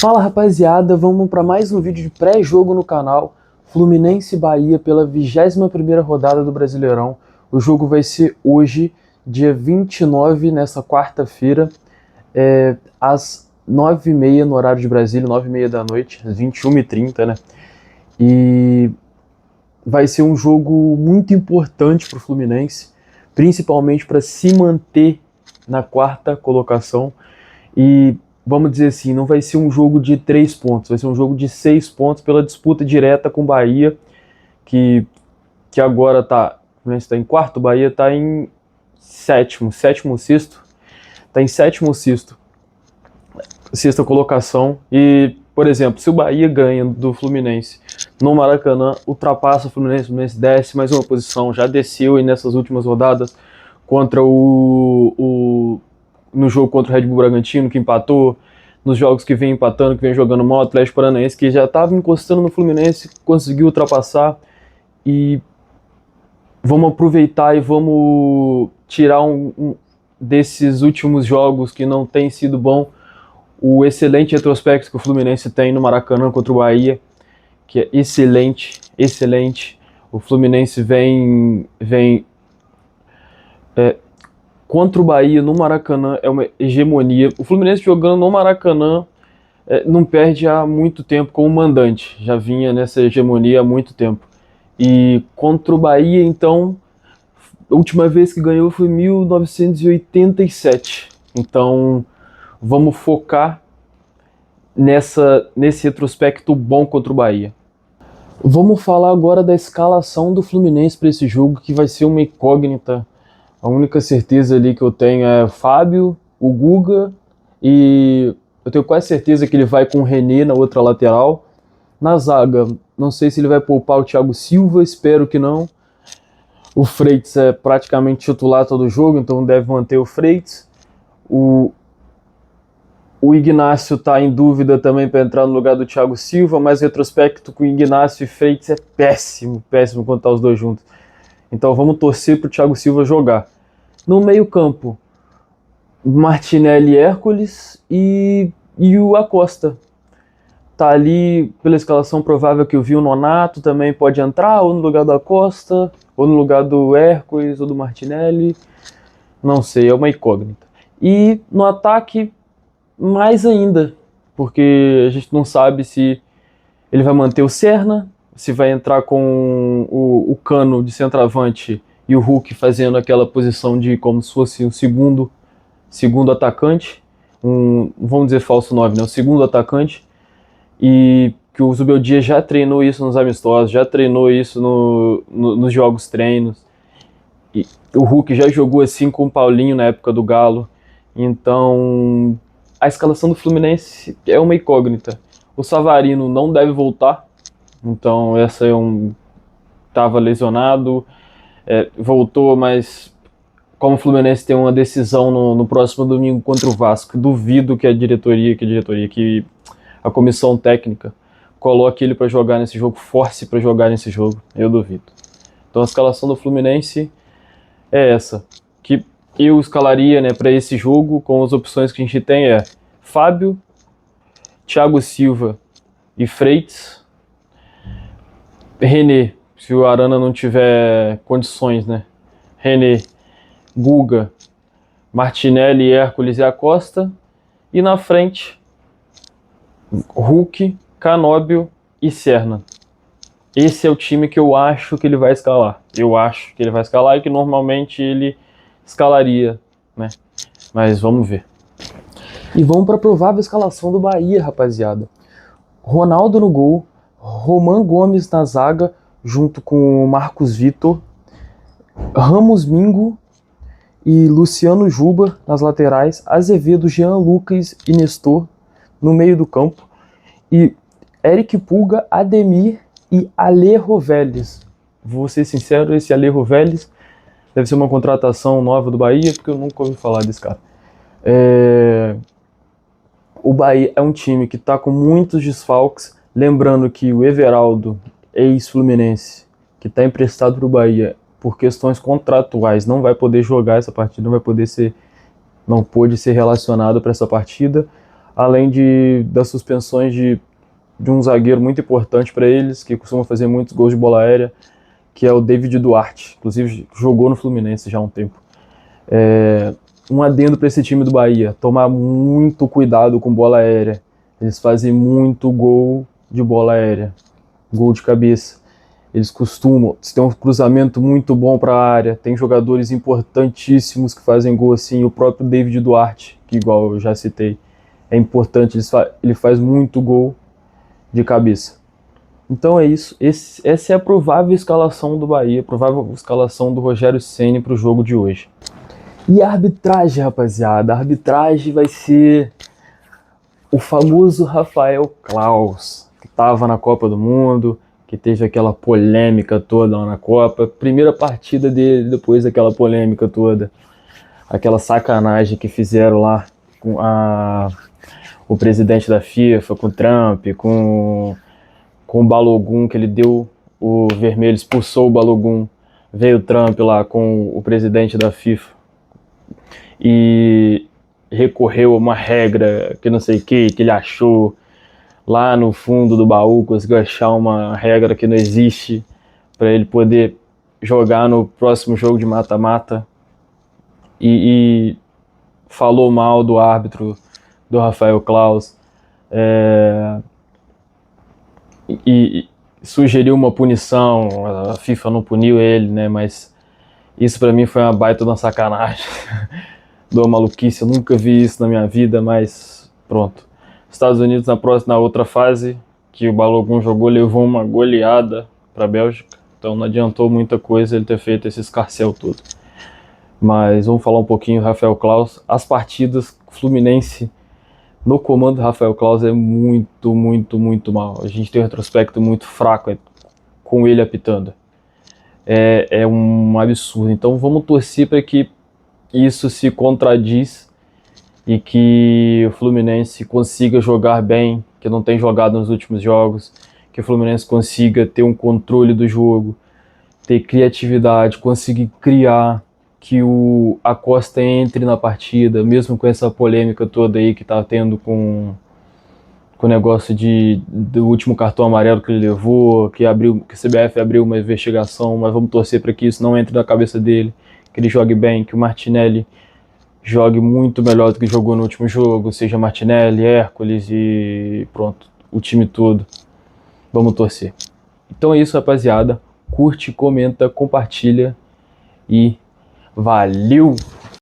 Fala rapaziada, vamos para mais um vídeo de pré-jogo no canal. Fluminense e Bahia pela 21ª rodada do Brasileirão. O jogo vai ser hoje, dia 29, nessa quarta-feira, às 9h30 no horário de Brasília, 9h30 da noite, às 21h30, né? E vai ser um jogo muito importante para o Fluminense, principalmente para se manter na quarta colocação. E vamos dizer assim, não vai ser um jogo de 3 pontos, vai ser um jogo de 6 pontos pela disputa direta com o Bahia, que agora o Fluminense está em quarto, o Bahia está em sétimo ou sexto, está em sétimo ou sexto, sexta colocação. E, por exemplo, se o Bahia ganha do Fluminense no Maracanã, ultrapassa o Fluminense desce mais uma posição, já desceu aí nessas últimas rodadas contra no jogo contra o Red Bull Bragantino, que empatou, nos jogos que vem empatando, que vem jogando mal, o Atlético Paranaense, que já estava encostando no Fluminense, conseguiu ultrapassar. E vamos aproveitar e vamos tirar desses últimos jogos que não tem sido bom, o excelente retrospecto que o Fluminense tem no Maracanã contra o Bahia, que é excelente. O Fluminense vem contra o Bahia no Maracanã, é uma hegemonia. O Fluminense jogando no Maracanã não perde há muito tempo como mandante, já vinha nessa hegemonia há muito tempo. E contra o Bahia, então, a última vez que ganhou foi em 1987. Então, vamos focar nesse retrospecto bom contra o Bahia. Vamos falar agora da escalação do Fluminense para esse jogo, que vai ser uma incógnita. A única certeza ali que eu tenho é o Fábio, o Guga, e eu tenho quase certeza que ele vai com o René na outra lateral. Na zaga, não sei se ele vai poupar o Thiago Silva, espero que não. O Freitas é praticamente titular todo jogo, então deve manter o Freitas. O Ignacio está em dúvida também para entrar no lugar do Thiago Silva, mas o retrospecto com o Ignacio e Freitas é péssimo quando tá os dois juntos. Então vamos torcer para o Thiago Silva jogar. No meio-campo, Martinelli, Hércules e o Acosta. Tá ali pela escalação provável que eu vi, o Nonato também pode entrar, ou no lugar do Acosta, ou no lugar do Hércules, ou do Martinelli. Não sei, é uma incógnita. E no ataque, mais ainda, porque a gente não sabe se ele vai manter o Serna, se vai entrar com o Cano de centroavante e o Hulk fazendo aquela posição de como se fosse um segundo atacante, vamos dizer falso 9, né? O segundo atacante, e que o Zubeldia já treinou isso nos amistosos, já treinou isso nos jogos treinos, e o Hulk já jogou assim com o Paulinho na época do Galo. Então a escalação do Fluminense é uma incógnita. O Savarino não deve voltar, então essa estava lesionado, voltou, mas como o Fluminense tem uma decisão no próximo domingo contra o Vasco, duvido que que a comissão técnica coloque ele para jogar nesse jogo, force para jogar nesse jogo, eu duvido. Então a escalação do Fluminense é essa, que eu escalaria, né, para esse jogo, com as opções que a gente tem Fábio, Thiago Silva e Freitas, René, se o Arana não tiver condições, né, René, Guga, Martinelli, Hércules e Acosta, e na frente Hulk, Canóbio e Serna. Esse é o time que eu acho que ele vai escalar. Eu acho que ele vai escalar e que normalmente ele escalaria, né? Mas vamos ver. E vamos para a provável escalação do Bahia, rapaziada. Ronaldo no gol, Roman Gomes na zaga, junto com Marcos Vitor, Ramos Mingo e Luciano Juba nas laterais, Azevedo, Jean Lucas e Nestor no meio do campo, e Eric Pulga, Ademir e Alejo Vélez. Vou ser sincero, esse Alejo Vélez deve ser uma contratação nova do Bahia, porque eu nunca ouvi falar desse cara. O Bahia é um time que está com muitos desfalques, lembrando que o Everaldo, ex-Fluminense, que está emprestado para o Bahia por questões contratuais, não vai poder jogar essa partida, não pôde ser relacionado para essa partida. além das suspensões de um zagueiro muito importante para eles, que costuma fazer muitos gols de bola aérea, que é o David Duarte. Inclusive jogou no Fluminense já há um tempo. Um adendo para esse time do Bahia: tomar muito cuidado com bola aérea. Eles fazem muito gol de bola aérea, gol de cabeça. Eles costumam ter um cruzamento muito bom para a área. Tem jogadores importantíssimos que fazem gol assim. O próprio David Duarte, que igual eu já citei, é importante. Ele faz muito gol de cabeça. Então é isso. Essa é a provável escalação do Bahia, a provável escalação do Rogério Ceni para o jogo de hoje. E a arbitragem, rapaziada? A arbitragem vai ser o famoso Rafael Claus, que estava na Copa do Mundo, que teve aquela polêmica toda lá na Copa. Primeira partida dele depois daquela polêmica toda. Aquela sacanagem que fizeram lá com o presidente da FIFA, com o Trump, com o Balogun, que ele deu o vermelho, expulsou o Balogun. Veio o Trump lá com o presidente da FIFA e recorreu a uma regra que não sei o que ele achou lá no fundo do baú, conseguiu achar uma regra que não existe para ele poder jogar no próximo jogo de mata-mata e falou mal do árbitro, do Rafael Claus, e sugeriu uma punição. A FIFA não puniu ele, né? Mas isso para mim foi uma baita de uma sacanagem, de uma maluquice. Eu nunca vi isso na minha vida, mas pronto. Estados Unidos na outra fase, que o Balogun jogou, levou uma goleada para a Bélgica, então não adiantou muita coisa ele ter feito esse escarcéu todo. Mas vamos falar um pouquinho do Rafael Claus. As partidas, Fluminense no comando do Rafael Claus é muito, muito, muito mal. A gente tem um retrospecto muito fraco com ele apitando. É um absurdo. Então vamos torcer para que isso se contradiz e que o Fluminense consiga jogar bem, que não tem jogado nos últimos jogos, que o Fluminense consiga ter um controle do jogo, ter criatividade, conseguir criar, que o Acosta entre na partida, mesmo com essa polêmica toda aí que tá tendo com o negócio do último cartão amarelo que ele levou, que a CBF abriu uma investigação, mas vamos torcer para que isso não entre na cabeça dele, que ele jogue bem, que o Martinelli jogue muito melhor do que jogou no último jogo, seja Martinelli, Hércules e pronto, o time todo. Vamos torcer. Então é isso, rapaziada. Curte, comenta, compartilha e valeu!